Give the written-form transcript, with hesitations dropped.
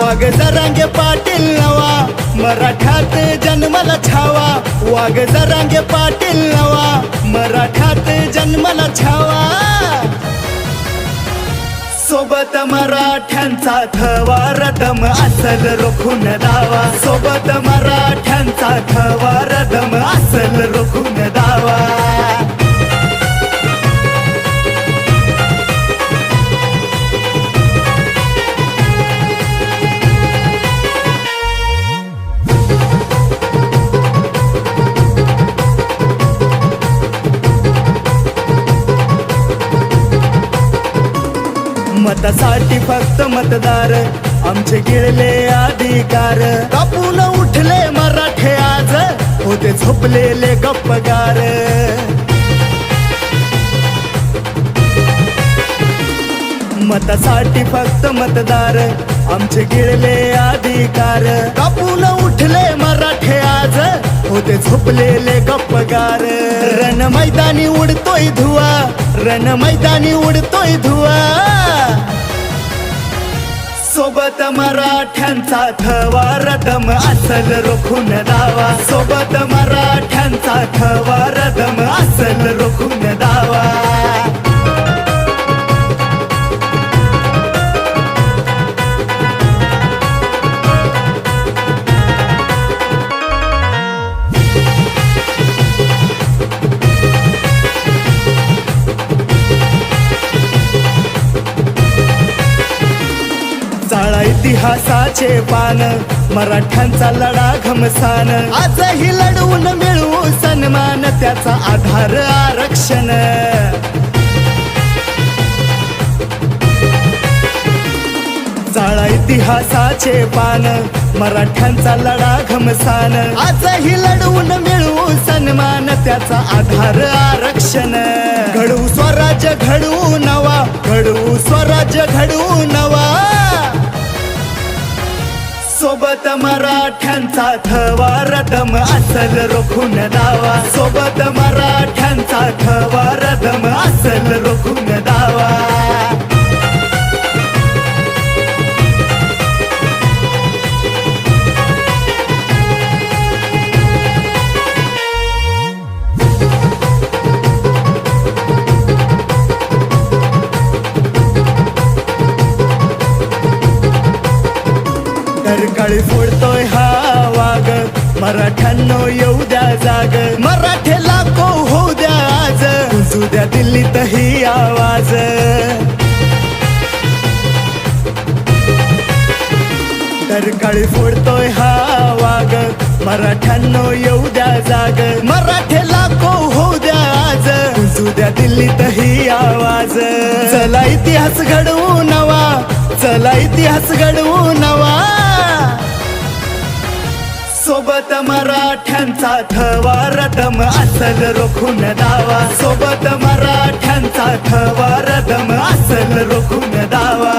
वाघ जरांगे पाटील नवा, मराठ्यात जन्माला छावा. वाघ जरांगे पाटील नवा, मराठ्यात जन्माला छावा. सोबत मराठ्यांचा थवा, रदम असल रोखून दावा. सोबत मराठ्यांचा थवा, रदम असल रोखून दावा. मतासाठी फक्त मतदार, आमचे गिळले अधिकार. कापून उठले मराठे आज, होते झोपलेले गप्पगार. मतासाठी फक्त मतदार, आमचे गिळले अधिकार. कापून उठले मराठे आज, होते झोपलेले गप्पगार. रण मैदानी उडतोय धुवा, रण मैदानी उडतोय धुवा. सोबत मराठ्यांचा थवा, रदम असल रोखून दावा. सोबत मराठ्यांचा थवा, रदम असल रोखून दावा. चाळा इतिहासाचे पान, मराठ्यांचा लढा घमसान. आजही लढवून मिळवू सन्मान, त्याचा आधार आरक्षण. चाळा इतिहासाचे पान, मराठ्यांचा लढा घमसान. आजही लढवून मिळवू सन्मान, त्याचा आधार आरक्षण. घडवू स्वराज्य घडवू नवा, घडवू स्वराज्य घडवू नवा. सोबत मराठ्यांचा थवा, रदम असल रोखून दावा. सोबत मराठ्यांचा थवा, रदम असल रोखून दावा. काळी फोडतोय हा वाघ, मराठ्यांनो येऊ द्या जाग. मराठे लाखो होऊ द्या आज, गुंजू द्या दिल्लीत ही आवाज. काळी फोडतोय हा वाघ, मराठ्यांनो येऊ द्या जाग. मराठे लाखो होऊ द्या आज, गुंजू द्या दिल्लीत ही आवाज. चला इतिहास घडवू नवा, चला इतिहास घडवू नवा. सोबत मराठ्यांचा थवा, रदम असल रोखून दावा. सोबत मराठ्यांचा थवा, रदम असल रोखून दावा.